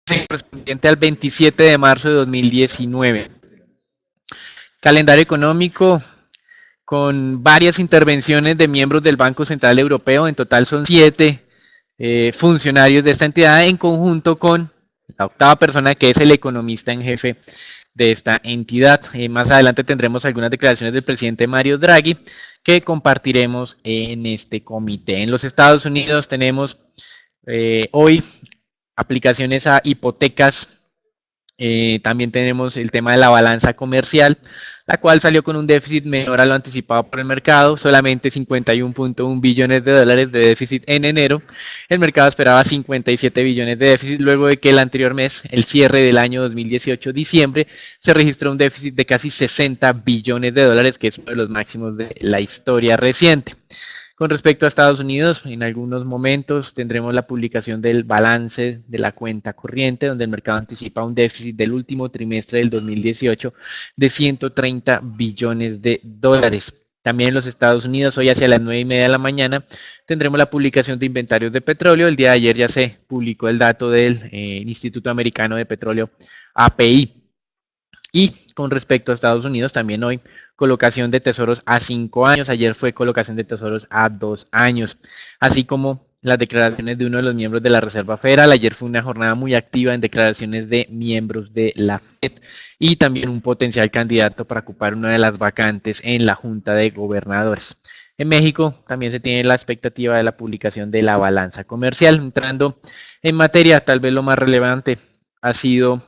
correspondiente al 27 de marzo de 2019. Calendario económico con varias intervenciones de miembros del Banco Central Europeo. En total son 7 funcionarios de esta entidad en conjunto con la octava persona que es el economista en jefe de esta entidad. Más adelante tendremos algunas declaraciones del presidente Mario Draghi que compartiremos en este comité. En los Estados Unidos tenemos hoy aplicaciones a hipotecas. También tenemos el tema de la balanza comercial, la cual salió con un déficit menor a lo anticipado por el mercado, solamente 51.1 billones de dólares de déficit en enero. El mercado esperaba 57 billones de déficit luego de que el anterior mes, el cierre del año 2018, diciembre, se registró un déficit de casi 60 billones de dólares, que es uno de los máximos de la historia reciente. Con respecto a Estados Unidos, en algunos momentos tendremos la publicación del balance de la cuenta corriente, donde el mercado anticipa un déficit del último trimestre del 2018 de 130 billones de dólares. También en los Estados Unidos, hoy hacia las 9:30 de la mañana, tendremos la publicación de inventarios de petróleo. El día de ayer ya se publicó el dato del Instituto Americano de Petróleo, API. Y con respecto a Estados Unidos, también hoy colocación de tesoros a 5 años, ayer fue colocación de tesoros a 2 años, así como las declaraciones de uno de los miembros de la Reserva Federal. Ayer fue una jornada muy activa en declaraciones de miembros de la FED y también un potencial candidato para ocupar una de las vacantes en la Junta de Gobernadores. En México también se tiene la expectativa de la publicación de la balanza comercial. Entrando en materia, tal vez lo más relevante ha sido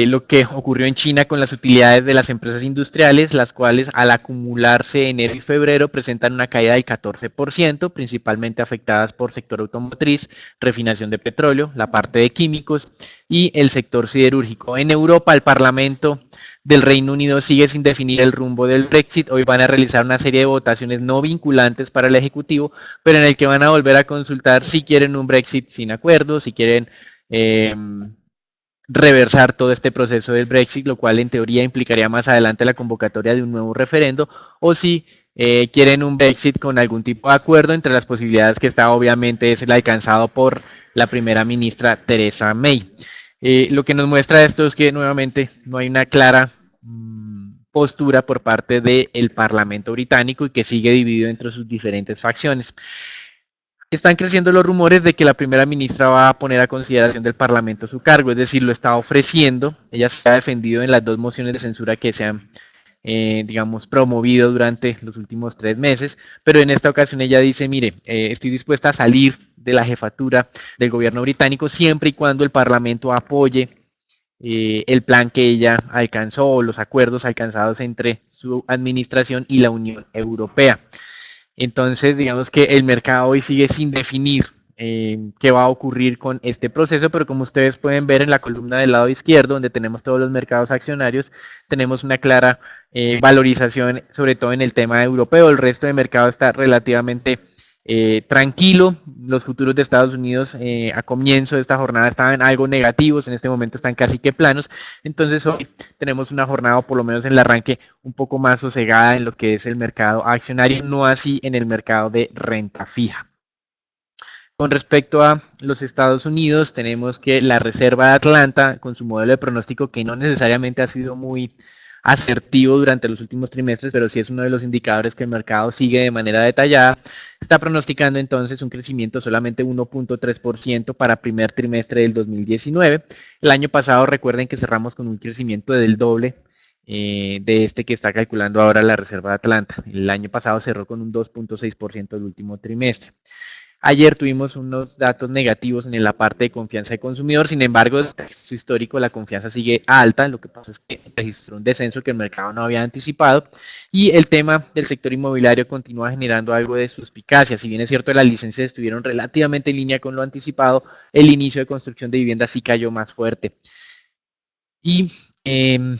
lo que ocurrió en China con las utilidades de las empresas industriales, las cuales al acumularse enero y febrero presentan una caída del 14%, principalmente afectadas por sector automotriz, refinación de petróleo, la parte de químicos y el sector siderúrgico. En Europa, el Parlamento del Reino Unido sigue sin definir el rumbo del Brexit. Hoy van a realizar una serie de votaciones no vinculantes para el Ejecutivo, pero en el que van a volver a consultar si quieren un Brexit sin acuerdo, si quieren reversar todo este proceso del Brexit, lo cual en teoría implicaría más adelante la convocatoria de un nuevo referendo, o si quieren un Brexit con algún tipo de acuerdo. Entre las posibilidades que está obviamente es el alcanzado por la primera ministra Theresa May. Lo que nos muestra esto es que nuevamente no hay una clara postura por parte del Parlamento británico y que sigue dividido entre sus diferentes facciones. Están creciendo los rumores de que la primera ministra va a poner a consideración del Parlamento su cargo, es decir, lo está ofreciendo. Ella se ha defendido en las 2 mociones de censura que se han, digamos, promovido durante los últimos 3 meses, pero en esta ocasión ella dice, mire, estoy dispuesta a salir de la jefatura del gobierno británico siempre y cuando el Parlamento apoye el plan que ella alcanzó, los acuerdos alcanzados entre su administración y la Unión Europea. Entonces, digamos que el mercado hoy sigue sin definir qué va a ocurrir con este proceso, pero como ustedes pueden ver en la columna del lado izquierdo, donde tenemos todos los mercados accionarios, tenemos una clara valorización, sobre todo en el tema europeo. El resto del mercado está relativamente tranquilo. Los futuros de Estados Unidos a comienzo de esta jornada estaban algo negativos, en este momento están casi que planos. Entonces hoy tenemos una jornada, o por lo menos en el arranque, un poco más sosegada en lo que es el mercado accionario, no así en el mercado de renta fija. Con respecto a los Estados Unidos, tenemos que la Reserva de Atlanta, con su modelo de pronóstico que no necesariamente ha sido muy asertivo durante los últimos trimestres, pero sí es uno de los indicadores que el mercado sigue de manera detallada, está pronosticando entonces un crecimiento solamente 1.3% para primer trimestre del 2019. El año pasado, recuerden que cerramos con un crecimiento del doble de este que está calculando ahora la Reserva de Atlanta. El año pasado cerró con un 2.6% del último trimestre. Ayer tuvimos unos datos negativos en la parte de confianza de consumidor, sin embargo, el texto histórico la confianza sigue alta, lo que pasa es que registró un descenso que el mercado no había anticipado y el tema del sector inmobiliario continúa generando algo de suspicacia. Si bien es cierto, las licencias estuvieron relativamente en línea con lo anticipado, el inicio de construcción de viviendas sí cayó más fuerte. Y el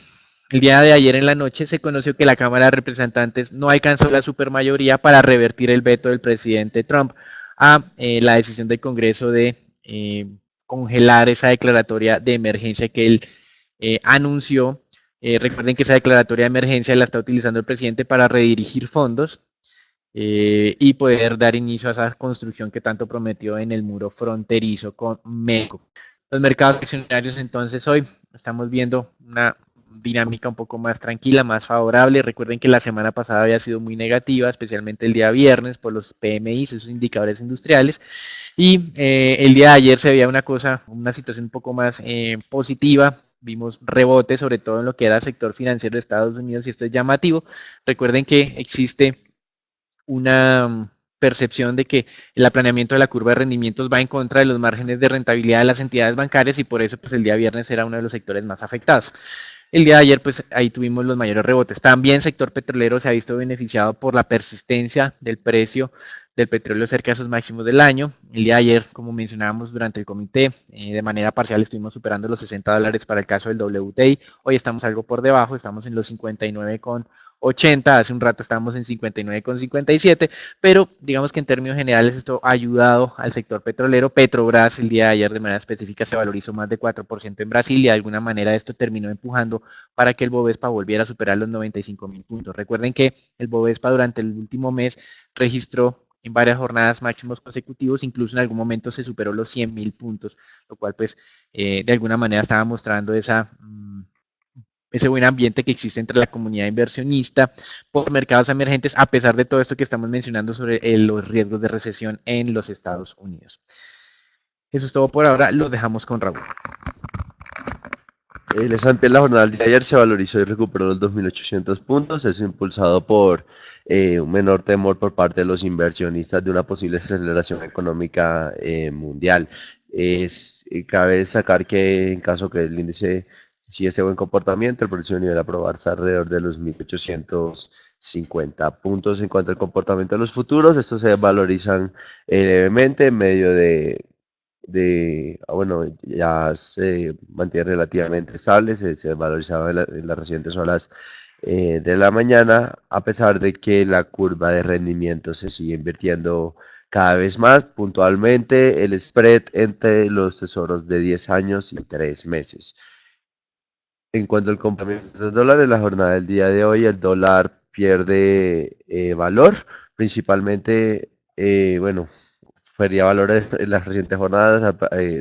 día de ayer en la noche se conoció que la Cámara de Representantes no alcanzó la supermayoría para revertir el veto del presidente Trump a la decisión del Congreso de congelar esa declaratoria de emergencia que él anunció. Recuerden que esa declaratoria de emergencia la está utilizando el presidente para redirigir fondos y poder dar inicio a esa construcción que tanto prometió en el muro fronterizo con México. Los mercados accionarios entonces hoy estamos viendo una dinámica un poco más tranquila, más favorable. Recuerden que la semana pasada había sido muy negativa, especialmente el día viernes por los PMI, esos indicadores industriales, y el día de ayer se veía una situación un poco más positiva. Vimos rebote, sobre todo en lo que era el sector financiero de Estados Unidos, y esto es llamativo. Recuerden que existe una percepción de que el planeamiento de la curva de rendimientos va en contra de los márgenes de rentabilidad de las entidades bancarias, y por eso pues el día viernes era uno de los sectores más afectados. El día de ayer, pues ahí tuvimos los mayores rebotes. También el sector petrolero se ha visto beneficiado por la persistencia del precio del petróleo cerca de sus máximos del año. El día de ayer, como mencionábamos durante el comité, de manera parcial estuvimos superando los $60 para el caso del WTI. Hoy estamos algo por debajo, estamos en los 59,80. Hace un rato estábamos en 59,57, pero digamos que en términos generales esto ha ayudado al sector petrolero. Petrobras el día de ayer de manera específica se valorizó más de 4% en Brasil, y de alguna manera esto terminó empujando para que el Bovespa volviera a superar los 95.000 puntos. Recuerden que el Bovespa durante el último mes registró en varias jornadas máximos consecutivos, incluso en algún momento se superó los 100.000 puntos, lo cual pues de alguna manera estaba mostrando ese buen ambiente que existe entre la comunidad inversionista por mercados emergentes, a pesar de todo esto que estamos mencionando sobre los riesgos de recesión en los Estados Unidos. Eso es todo por ahora, lo dejamos con Raúl. El S&P en la jornada de ayer se valorizó y recuperó los 2.800 puntos, eso impulsado por un menor temor por parte de los inversionistas de una posible aceleración económica mundial. Cabe destacar que en caso que el índice siguiese buen comportamiento, el próximo nivel a probarse alrededor de los 1.850 puntos. En cuanto al comportamiento de los futuros, estos se valorizan levemente en medio bueno, ya se mantiene relativamente estable, se valorizaba en las recientes horas de la mañana, a pesar de que la curva de rendimiento se sigue invirtiendo cada vez más. Puntualmente, el spread entre los tesoros de 10 años y 3 meses. En cuanto al comportamiento del dólar, en la jornada del día de hoy, el dólar pierde valor, principalmente, bueno, perdía valores en las recientes jornadas,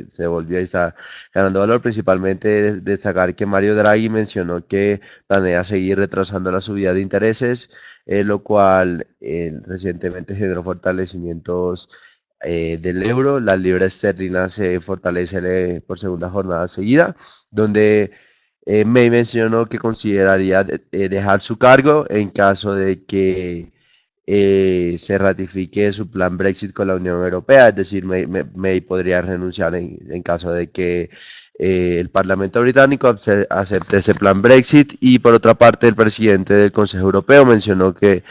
se volvió y está ganando valor, principalmente destacar que Mario Draghi mencionó que planea seguir retrasando la subida de intereses, lo cual recientemente generó fortalecimientos del euro. La libra esterlina se fortalece por segunda jornada seguida, donde May mencionó que consideraría dejar su cargo en caso de que se ratifique su plan Brexit con la Unión Europea, es decir, May podría renunciar en caso de que el Parlamento británico acepte ese plan Brexit. Y por otra parte, el presidente del Consejo Europeo mencionó que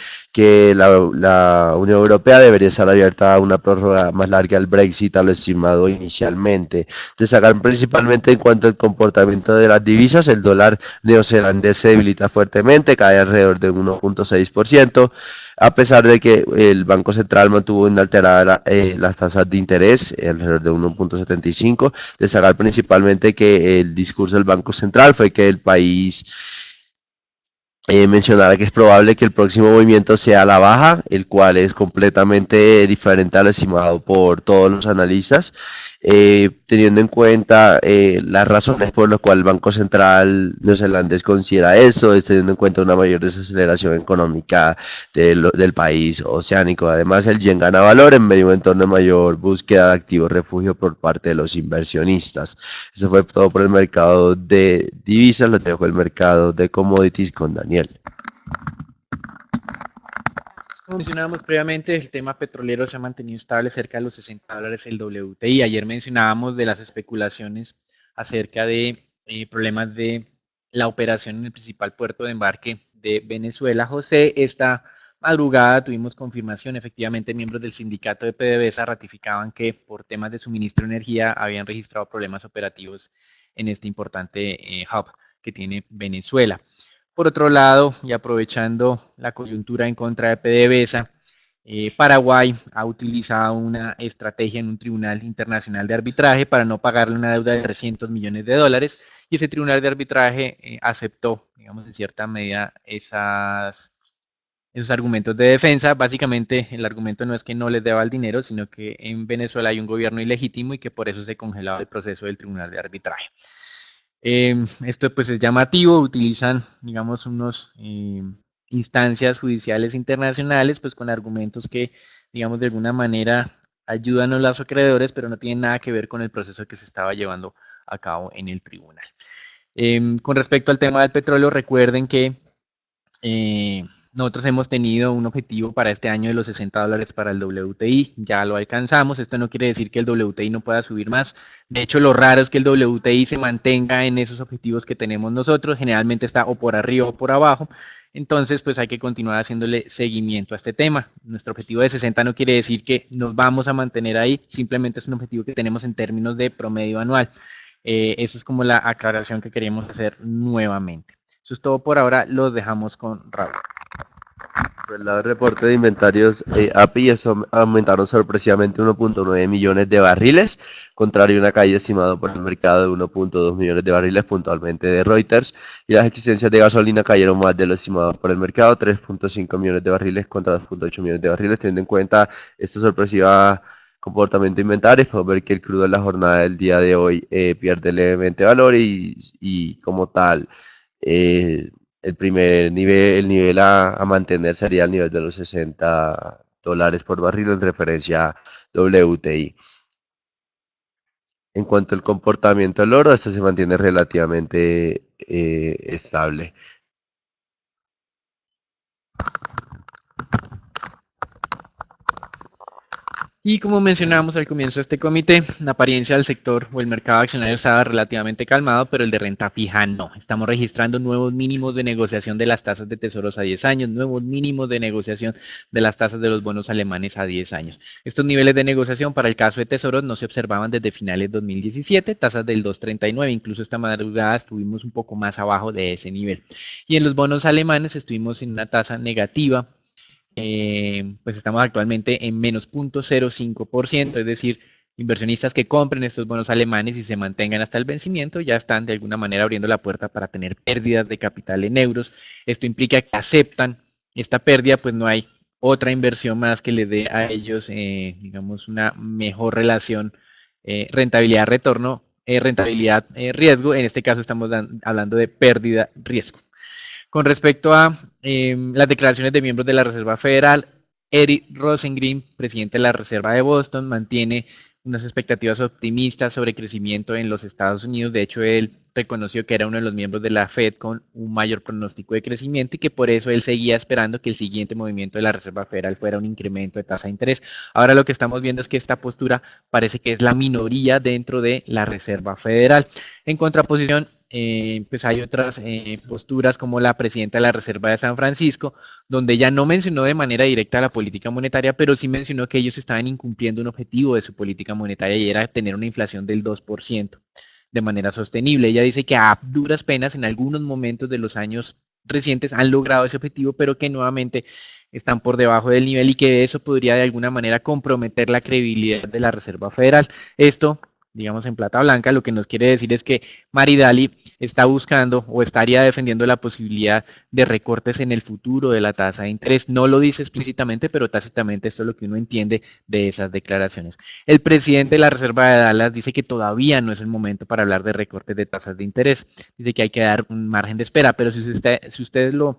la Unión Europea debería estar abierta a una prórroga más larga al Brexit a lo estimado inicialmente. Destacar principalmente en cuanto al comportamiento de las divisas, el dólar neozelandés se debilita fuertemente, cae alrededor de 1.6%, a pesar de que el Banco Central mantuvo inalteradas las tasas de interés alrededor de 1.75. Destacar principalmente que el discurso del Banco Central fue que el país mencionara que es probable que el próximo movimiento sea a la baja, el cual es completamente diferente al estimado por todos los analistas, teniendo en cuenta las razones por las cuales el Banco Central neozelandés considera eso, es teniendo en cuenta una mayor desaceleración económica del país oceánico. Además, el yen gana valor en medio de un entorno de mayor búsqueda de activos refugio por parte de los inversionistas. Eso fue todo por el mercado de divisas, lo dejo el mercado de commodities con Daniel. Como mencionábamos previamente, el tema petrolero se ha mantenido estable cerca de los $60 el WTI. Ayer mencionábamos de las especulaciones acerca de problemas de la operación en el principal puerto de embarque de Venezuela, José. Esta madrugada tuvimos confirmación, efectivamente miembros del sindicato de PDVSA ratificaban que por temas de suministro de energía habían registrado problemas operativos en este importante hub que tiene Venezuela. Por otro lado, y aprovechando la coyuntura en contra de PDVSA, Paraguay ha utilizado una estrategia en un tribunal internacional de arbitraje para no pagarle una deuda de $300 millones, y ese tribunal de arbitraje aceptó, digamos, en cierta medida esos argumentos de defensa. Básicamente, el argumento no es que no les deba el dinero, sino que en Venezuela hay un gobierno ilegítimo y que por eso se congelaba el proceso del Tribunal de Arbitraje. Esto pues es llamativo, utilizan, digamos, unos instancias judiciales internacionales, pues con argumentos que, digamos, de alguna manera ayudan a los acreedores, pero no tienen nada que ver con el proceso que se estaba llevando a cabo en el tribunal. Con respecto al tema del petróleo, recuerden que nosotros hemos tenido un objetivo para este año de los $60 para el WTI, ya lo alcanzamos. Esto no quiere decir que el WTI no pueda subir más. De hecho, lo raro es que el WTI se mantenga en esos objetivos que tenemos nosotros. Generalmente está o por arriba o por abajo. Entonces, pues hay que continuar haciéndole seguimiento a este tema. Nuestro objetivo de 60 no quiere decir que nos vamos a mantener ahí, simplemente es un objetivo que tenemos en términos de promedio anual. Eso es como la aclaración que queremos hacer nuevamente. Eso es todo por ahora, los dejamos con Raúl. Por el lado del reporte de inventarios, API aumentaron sorpresivamente 1.9 millones de barriles, contrario a una caída estimada por el mercado de 1.2 millones de barriles puntualmente de Reuters, y las existencias de gasolina cayeron más de lo estimado por el mercado, 3.5 millones de barriles contra 2.8 millones de barriles, teniendo en cuenta esta sorpresiva comportamiento de inventarios. Podemos ver que el crudo en la jornada del día de hoy pierde levemente valor y como tal, eh, el nivel a mantener sería el nivel de los $60 por barril en referencia a WTI. En cuanto al comportamiento del oro, esto se mantiene relativamente estable. Y como mencionábamos al comienzo de este comité, la apariencia del sector o el mercado accionario estaba relativamente calmado, pero el de renta fija no. Estamos registrando nuevos mínimos de negociación de las tasas de tesoros a 10 años, nuevos mínimos de negociación de las tasas de los bonos alemanes a 10 años. Estos niveles de negociación para el caso de tesoros no se observaban desde finales de 2017, tasas del 2,39, incluso esta madrugada estuvimos un poco más abajo de ese nivel. Y en los bonos alemanes estuvimos en una tasa negativa, pues estamos actualmente en menos 0.05%, es decir, inversionistas que compren estos bonos alemanes y se mantengan hasta el vencimiento ya están de alguna manera abriendo la puerta para tener pérdidas de capital en euros. Esto implica que aceptan esta pérdida, pues no hay otra inversión más que les dé a ellos, digamos, una mejor relación rentabilidad-retorno, rentabilidad-riesgo. En este caso estamos hablando de pérdida-riesgo. Con respecto a las declaraciones de miembros de la Reserva Federal, Eric Rosengren, presidente de la Reserva de Boston, mantiene unas expectativas optimistas sobre crecimiento en los Estados Unidos. De hecho, él reconoció que era uno de los miembros de la Fed con un mayor pronóstico de crecimiento y que por eso él seguía esperando que el siguiente movimiento de la Reserva Federal fuera un incremento de tasa de interés. Ahora lo que estamos viendo es que esta postura parece que es la minoría dentro de la Reserva Federal. En contraposición, pues hay otras posturas como la presidenta de la Reserva de San Francisco, donde ella no mencionó de manera directa la política monetaria, pero sí mencionó que ellos estaban incumpliendo un objetivo de su política monetaria y era tener una inflación del 2% de manera sostenible. Ella dice que a duras penas en algunos momentos de los años recientes han logrado ese objetivo, pero que nuevamente están por debajo del nivel y que eso podría de alguna manera comprometer la credibilidad de la Reserva Federal. Esto, digamos, en plata blanca, lo que nos quiere decir es que Maridali está buscando o estaría defendiendo la posibilidad de recortes en el futuro de la tasa de interés. No lo dice explícitamente, pero tácitamente esto es lo que uno entiende de esas declaraciones. El presidente de la Reserva de Dallas dice que todavía no es el momento para hablar de recortes de tasas de interés. Dice que hay que dar un margen de espera, pero si ustedes lo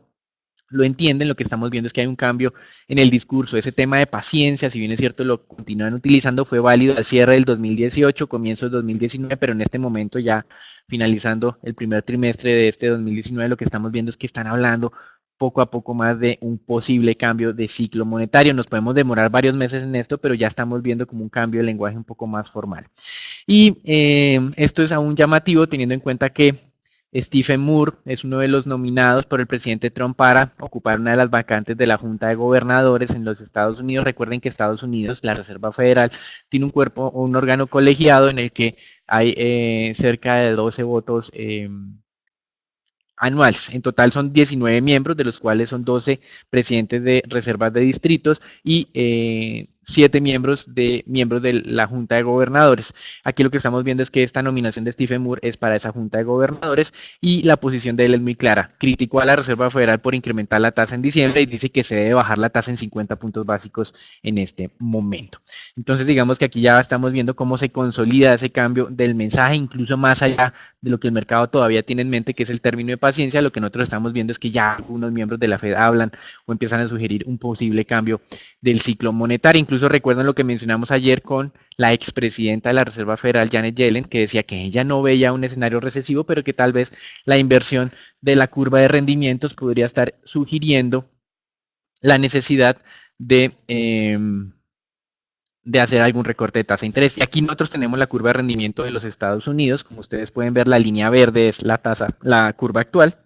entienden, lo que estamos viendo es que hay un cambio en el discurso. Ese tema de paciencia, si bien es cierto, lo continúan utilizando, fue válido al cierre del 2018, comienzo del 2019, pero en este momento ya finalizando el primer trimestre de este 2019, lo que estamos viendo es que están hablando poco a poco más de un posible cambio de ciclo monetario. Nos podemos demorar varios meses en esto, pero ya estamos viendo como un cambio de lenguaje un poco más formal. Y esto es aún llamativo teniendo en cuenta que Stephen Moore es uno de los nominados por el presidente Trump para ocupar una de las vacantes de la Junta de Gobernadores en los Estados Unidos. Recuerden que Estados Unidos, la Reserva Federal, tiene un cuerpo o un órgano colegiado en el que hay cerca de 12 votos anuales. En total son 19 miembros, de los cuales son 12 presidentes de reservas de distritos y 7 miembros de la Junta de Gobernadores. Aquí lo que estamos viendo es que esta nominación de Stephen Moore es para esa Junta de Gobernadores y la posición de él es muy clara. Criticó a la Reserva Federal por incrementar la tasa en diciembre y dice que se debe bajar la tasa en 50 puntos básicos en este momento. Entonces digamos que aquí ya estamos viendo cómo se consolida ese cambio del mensaje, incluso más allá de lo que el mercado todavía tiene en mente, que es el término de paciencia. Lo que nosotros estamos viendo es que ya algunos miembros de la Fed hablan o empiezan a sugerir un posible cambio del ciclo monetario. Incluso recuerdan lo que mencionamos ayer con la expresidenta de la Reserva Federal, Janet Yellen, que decía que ella no veía un escenario recesivo, pero que tal vez la inversión de la curva de rendimientos podría estar sugiriendo la necesidad de hacer algún recorte de tasa de interés. Y aquí nosotros tenemos la curva de rendimiento de los Estados Unidos. Como ustedes pueden ver, la línea verde es la tasa, la curva actual.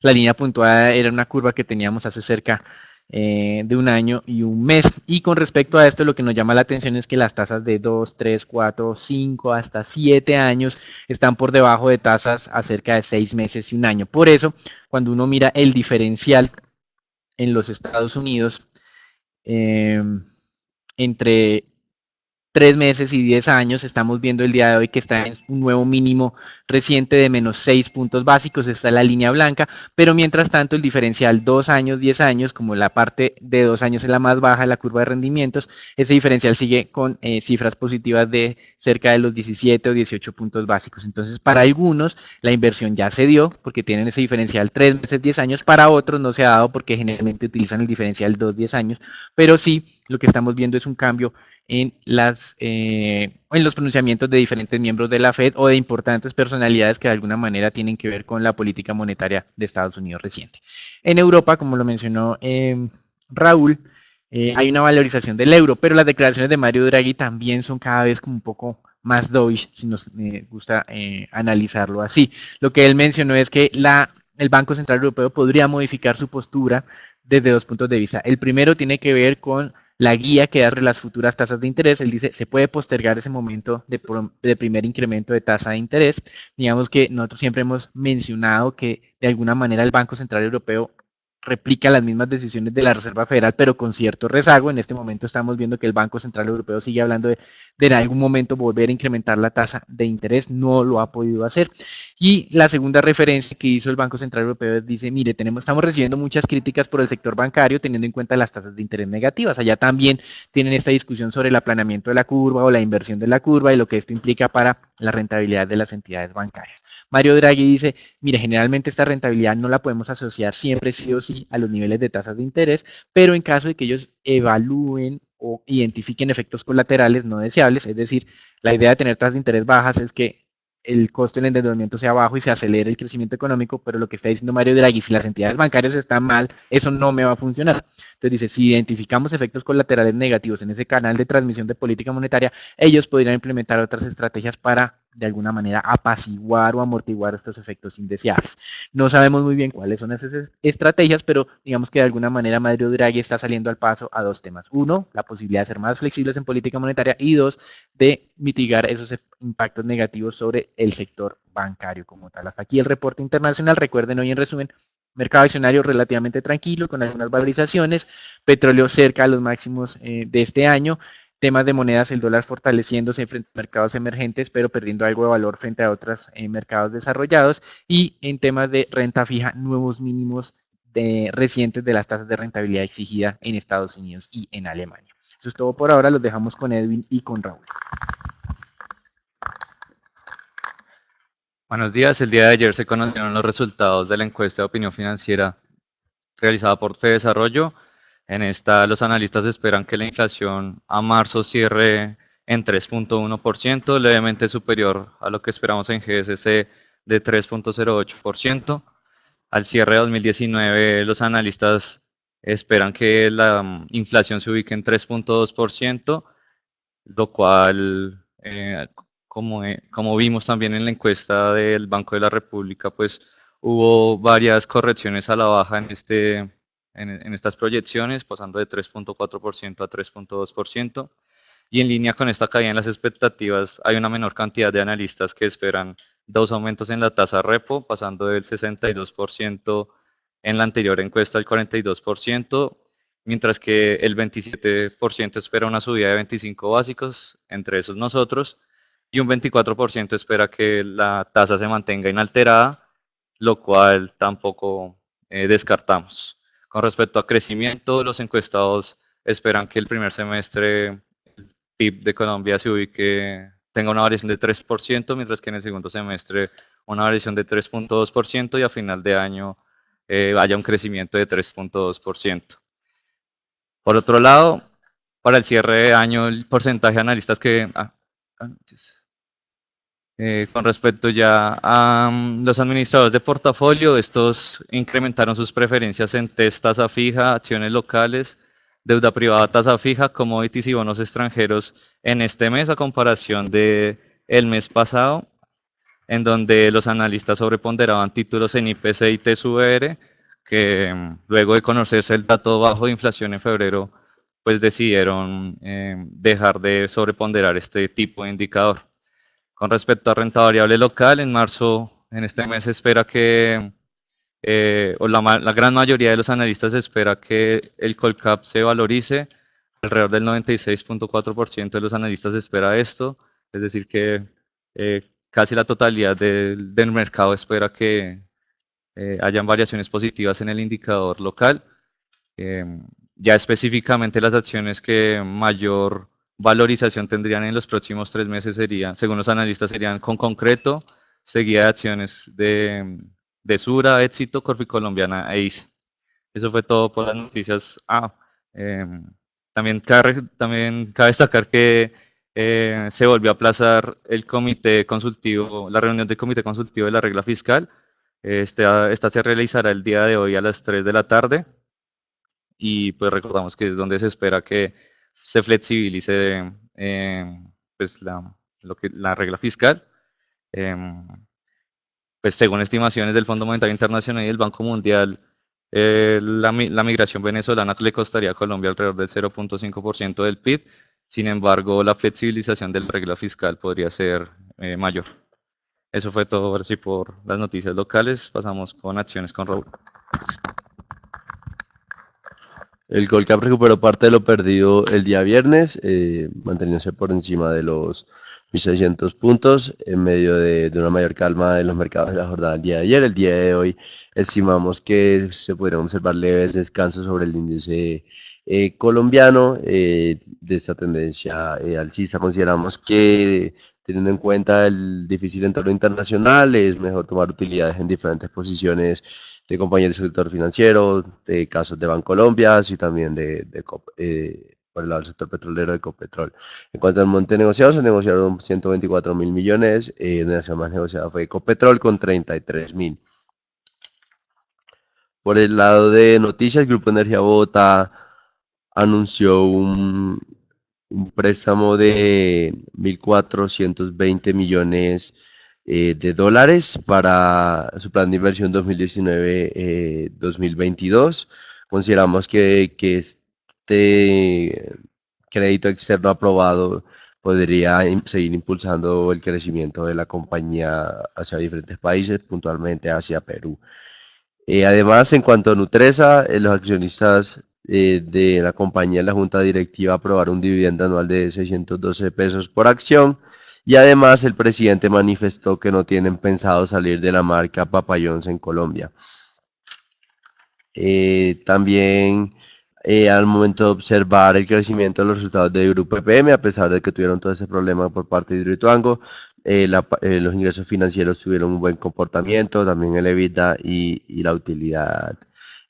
La línea puntuada era una curva que teníamos hace cerca de un año y un mes. Y con respecto a esto, lo que nos llama la atención es que las tasas de 2, 3, 4, 5, hasta 7 años están por debajo de tasas a cerca de 6 meses y un año. Por eso, cuando uno mira el diferencial en los Estados Unidos eh, entre 3 meses y 10 años, estamos viendo el día de hoy que está en un nuevo mínimo reciente de menos 6 puntos básicos, está en la línea blanca, pero mientras tanto el diferencial 2 años, 10 años, como la parte de 2 años es la más baja de la curva de rendimientos, ese diferencial sigue con cifras positivas de cerca de los 17 o 18 puntos básicos. Entonces, para algunos la inversión ya se dio porque tienen ese diferencial 3 meses, 10 años, para otros no se ha dado porque generalmente utilizan el diferencial 2, 10 años, pero sí lo que estamos viendo es un cambio en los pronunciamientos de diferentes miembros de la Fed o de importantes personalidades que de alguna manera tienen que ver con la política monetaria de Estados Unidos reciente. En Europa, como lo mencionó Raúl, hay una valorización del euro, pero las declaraciones de Mario Draghi también son cada vez como un poco más dovish, si nos gusta analizarlo así. Lo que él mencionó es que el Banco Central Europeo podría modificar su postura desde dos puntos de vista. El primero tiene que ver con la guía que da sobre las futuras tasas de interés. Él dice, se puede postergar ese momento de primer incremento de tasa de interés. Digamos que nosotros siempre hemos mencionado que de alguna manera el Banco Central Europeo replica las mismas decisiones de la Reserva Federal, pero con cierto rezago. En este momento estamos viendo que el Banco Central Europeo sigue hablando de en algún momento volver a incrementar la tasa de interés, no lo ha podido hacer. Y la segunda referencia que hizo el Banco Central Europeo dice, mire, estamos recibiendo muchas críticas por el sector bancario teniendo en cuenta las tasas de interés negativas. Allá también tienen esta discusión sobre el aplanamiento de la curva o la inversión de la curva y lo que esto implica para la rentabilidad de las entidades bancarias. Mario Draghi dice, mire, generalmente esta rentabilidad no la podemos asociar siempre sí o sí a los niveles de tasas de interés, pero en caso de que ellos evalúen o identifiquen efectos colaterales no deseables, es decir, la idea de tener tasas de interés bajas es que el costo del endeudamiento sea bajo y se acelere el crecimiento económico, pero lo que está diciendo Mario Draghi, si las entidades bancarias están mal, eso no me va a funcionar. Entonces dice, si identificamos efectos colaterales negativos en ese canal de transmisión de política monetaria, ellos podrían implementar otras estrategias para, de alguna manera, apaciguar o amortiguar estos efectos indeseables. No sabemos muy bien cuáles son esas estrategias, pero digamos que de alguna manera Mario Draghi está saliendo al paso a dos temas. Uno, la posibilidad de ser más flexibles en política monetaria y dos, de mitigar esos impactos negativos sobre el sector bancario como tal. Hasta aquí el reporte internacional. Recuerden hoy en resumen, mercado accionario relativamente tranquilo con algunas valorizaciones, petróleo cerca a los máximos de este año, temas de monedas, el dólar fortaleciéndose frente a mercados emergentes, pero perdiendo algo de valor frente a otros mercados desarrollados, y en temas de renta fija, nuevos mínimos recientes de las tasas de rentabilidad exigida en Estados Unidos y en Alemania. Eso es todo por ahora, los dejamos con Edwin y con Raúl. Buenos días, el día de ayer se conocieron los resultados de la encuesta de opinión financiera realizada por FEDesarrollo. En esta, los analistas esperan que la inflación a marzo cierre en 3.1%, levemente superior a lo que esperamos en GSC de 3.08%. Al cierre de 2019, los analistas esperan que la inflación se ubique en 3.2%, lo cual, como vimos también en la encuesta del Banco de la República, pues hubo varias correcciones a la baja en estas proyecciones, pasando de 3.4% a 3.2%. Y en línea con esta caída en las expectativas, hay una menor cantidad de analistas que esperan dos aumentos en la tasa repo, pasando del 62% en la anterior encuesta al 42%, mientras que el 27% espera una subida de 25 básicos, entre esos nosotros, y un 24% espera que la tasa se mantenga inalterada, lo cual tampoco descartamos. Con respecto a crecimiento, los encuestados esperan que el primer semestre el PIB de Colombia se ubique, tenga una variación de 3%, mientras que en el segundo semestre una variación de 3.2% y a final de año haya un crecimiento de 3.2%. Por otro lado, para el cierre de año, el porcentaje de analistas que... con respecto ya a los administradores de portafolio, estos incrementaron sus preferencias en TES tasa fija, acciones locales, deuda privada tasa fija, commodities y bonos extranjeros en este mes a comparación de el mes pasado, en donde los analistas sobreponderaban títulos en IPC y TSUR, que luego de conocerse el dato bajo de inflación en febrero, pues decidieron dejar de sobreponderar este tipo de indicador. Con respecto a renta variable local, en marzo, en este mes, se espera que, la gran mayoría de los analistas espera que el Colcap se valorice. Alrededor del 96.4% de los analistas espera esto, es decir, que casi la totalidad del mercado espera que hayan variaciones positivas en el indicador local. Ya específicamente las acciones que mayor valorización tendrían en los próximos 3 meses serían, según los analistas, serían con Concreto, seguida de acciones de Sura, Éxito, Colombiana e ISA. Eso fue todo por las noticias. También cabe destacar que se volvió a aplazar el comité consultivo, la reunión del comité consultivo de la regla fiscal. Esta se realizará el día de hoy a las 3 de la tarde y pues recordamos que es donde se espera que se flexibilice pues la regla fiscal. Pues según estimaciones del Fondo Monetario Internacional y del Banco Mundial, la migración venezolana le costaría a Colombia alrededor del 0.5% del PIB. Sin embargo, la flexibilización de la regla fiscal podría ser mayor. Eso fue todo ahora sí por las noticias locales. Pasamos con acciones con Raúl. El Colcap recuperó parte de lo perdido el día viernes, manteniéndose por encima de los 1.600 puntos en medio de una mayor calma en los mercados de la jornada del día de ayer. El día de hoy estimamos que se podrían observar leves descansos sobre el índice colombiano de esta tendencia alcista. Consideramos que, teniendo en cuenta el difícil entorno internacional, es mejor tomar utilidades en diferentes posiciones de compañías del sector financiero, de casos de Bancolombia, y también por el lado del sector petrolero de Ecopetrol. En cuanto al monte negociado, se negociaron 124.000 millones, la acción más negociada fue Ecopetrol con 33.000. Por el lado de noticias, Grupo Energía Bogotá anunció un préstamo de 1.420 millones de dólares para su plan de inversión 2019-2022. Consideramos que este crédito externo aprobado podría seguir impulsando el crecimiento de la compañía hacia diferentes países, puntualmente hacia Perú. Además, en cuanto a Nutresa, los accionistas de la compañía en la junta directiva aprobaron un dividendo anual de 612 pesos por acción. Y además el presidente manifestó que no tienen pensado salir de la marca Papa John's en Colombia. También al momento de observar el crecimiento de los resultados de Grupo EPM, a pesar de que tuvieron todo ese problema por parte de Hidroituango, los ingresos financieros tuvieron un buen comportamiento, también el EBITDA y la utilidad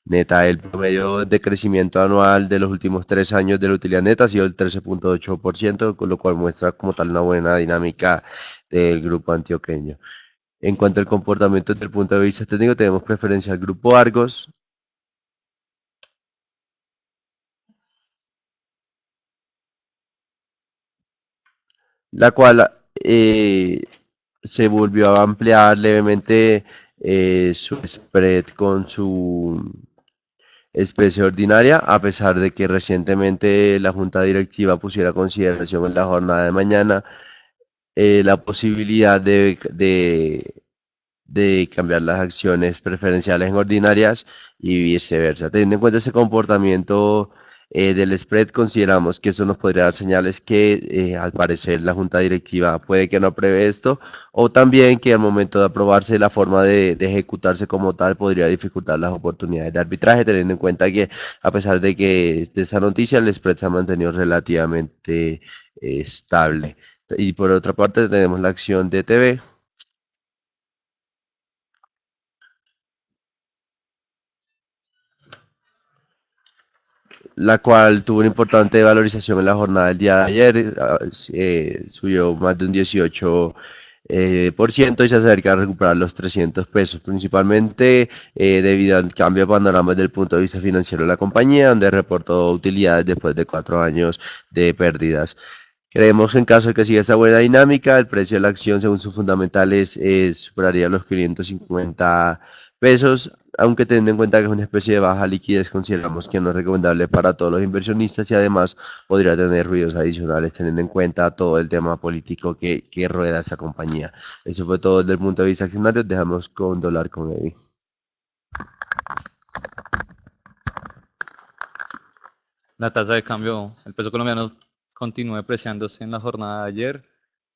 neta. El promedio de crecimiento anual de los últimos 3 años de la utilidad neta ha sido el 13.8%, con lo cual muestra como tal una buena dinámica del grupo antioqueño. En cuanto al comportamiento desde el punto de vista técnico, tenemos preferencia al grupo Argos, la cual se volvió a ampliar levemente su spread con su especie ordinaria, a pesar de que recientemente la Junta Directiva pusiera a consideración en la jornada de mañana la posibilidad de cambiar las acciones preferenciales en ordinarias y viceversa. Teniendo en cuenta ese comportamiento del spread, consideramos que eso nos podría dar señales que al parecer la junta directiva puede que no apruebe esto, o también que al momento de aprobarse la forma de ejecutarse como tal podría dificultar las oportunidades de arbitraje, teniendo en cuenta que a pesar de que de esta noticia el spread se ha mantenido relativamente estable. Y por otra parte tenemos la acción de TV, la cual tuvo una importante valorización en la jornada del día de ayer, subió más de un 18 por ciento y se acerca a recuperar los 300 pesos, principalmente debido al cambio de panorama desde el punto de vista financiero de la compañía, donde reportó utilidades después de 4 años de pérdidas. Creemos que en caso de que siga esa buena dinámica, el precio de la acción, según sus fundamentales, superaría los 550 pesos, aunque teniendo en cuenta que es una especie de baja liquidez, consideramos que no es recomendable para todos los inversionistas y además podría tener ruidos adicionales, teniendo en cuenta todo el tema político que rueda esa compañía. Eso fue todo desde el punto de vista accionario. Dejamos con dólar con Eddie. La tasa de cambio, el peso colombiano continuó depreciándose en la jornada de ayer,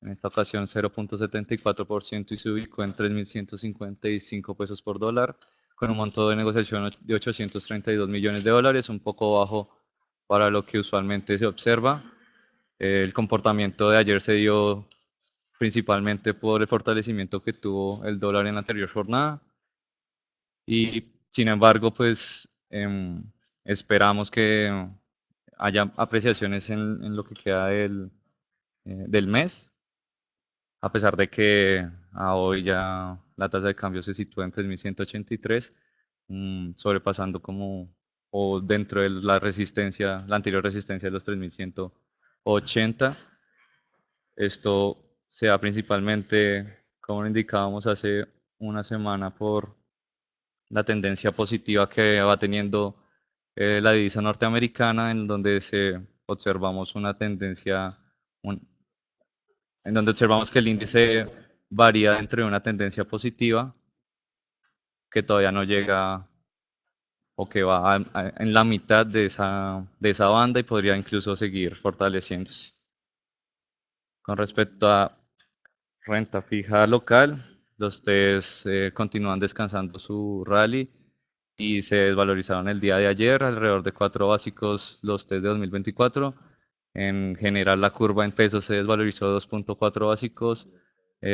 en esta ocasión 0.74% y se ubicó en 3.155 pesos por dólar, con un monto de negociación de 832 millones de dólares, un poco bajo para lo que usualmente se observa. El comportamiento de ayer se dio principalmente por el fortalecimiento que tuvo el dólar en la anterior jornada y sin embargo pues esperamos que haya apreciaciones en lo que queda del mes, a pesar de que a hoy ya la tasa de cambio se sitúa en 3.183, sobrepasando como o dentro de la resistencia, la anterior resistencia de los 3.180. Esto se da principalmente, como lo indicábamos hace una semana, por la tendencia positiva que va teniendo la divisa norteamericana, en donde observamos una tendencia, un- en donde observamos que el índice varía entre una tendencia positiva, que todavía no llega o que va en la mitad de esa banda y podría incluso seguir fortaleciéndose. Con respecto a renta fija local, los TES continúan descansando su rally y se desvalorizaron el día de ayer, alrededor de 4 básicos los test de 2024. En general, la curva en pesos se desvalorizó 2.4 básicos,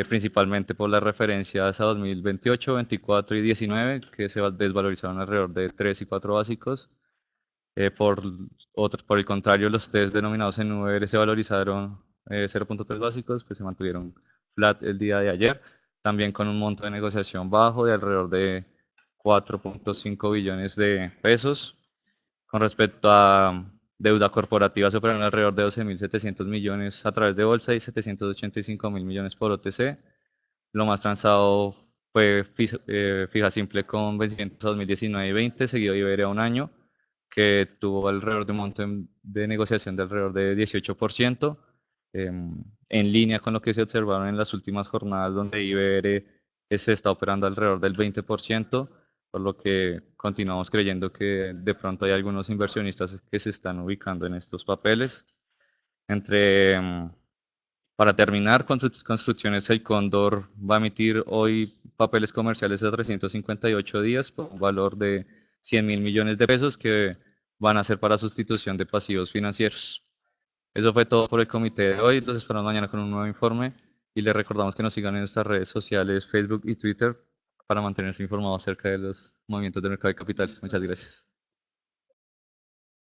principalmente por las referencias a 2028, 24 y 19, que se desvalorizaron alrededor de 3 y 4 básicos. Por el contrario, los test denominados en VR se valorizaron 0.3 básicos, pues se mantuvieron flat el día de ayer, también con un monto de negociación bajo de alrededor de 4.5 billones de pesos. Con respecto a deuda corporativa, se operaron alrededor de 12.700 millones a través de bolsa y 785.000 millones por OTC. Lo más transado fue fija simple con vencimientos 2019 y 20, seguido de Iberia un año, que tuvo alrededor de un monto de negociación de alrededor de 18%, en línea con lo que se observaron en las últimas jornadas, donde Iberia se está operando alrededor del 20%, por lo que continuamos creyendo que de pronto hay algunos inversionistas que se están ubicando en estos papeles. Entre para terminar, Construcciones El Cóndor va a emitir hoy papeles comerciales a 358 días por un valor de 100.000 millones de pesos que van a ser para sustitución de pasivos financieros. Eso fue todo por el comité de hoy. Los esperamos mañana con un nuevo informe y les recordamos que nos sigan en nuestras redes sociales, Facebook y Twitter, para mantenerse informados acerca de los movimientos del mercado de capitales. Muchas gracias.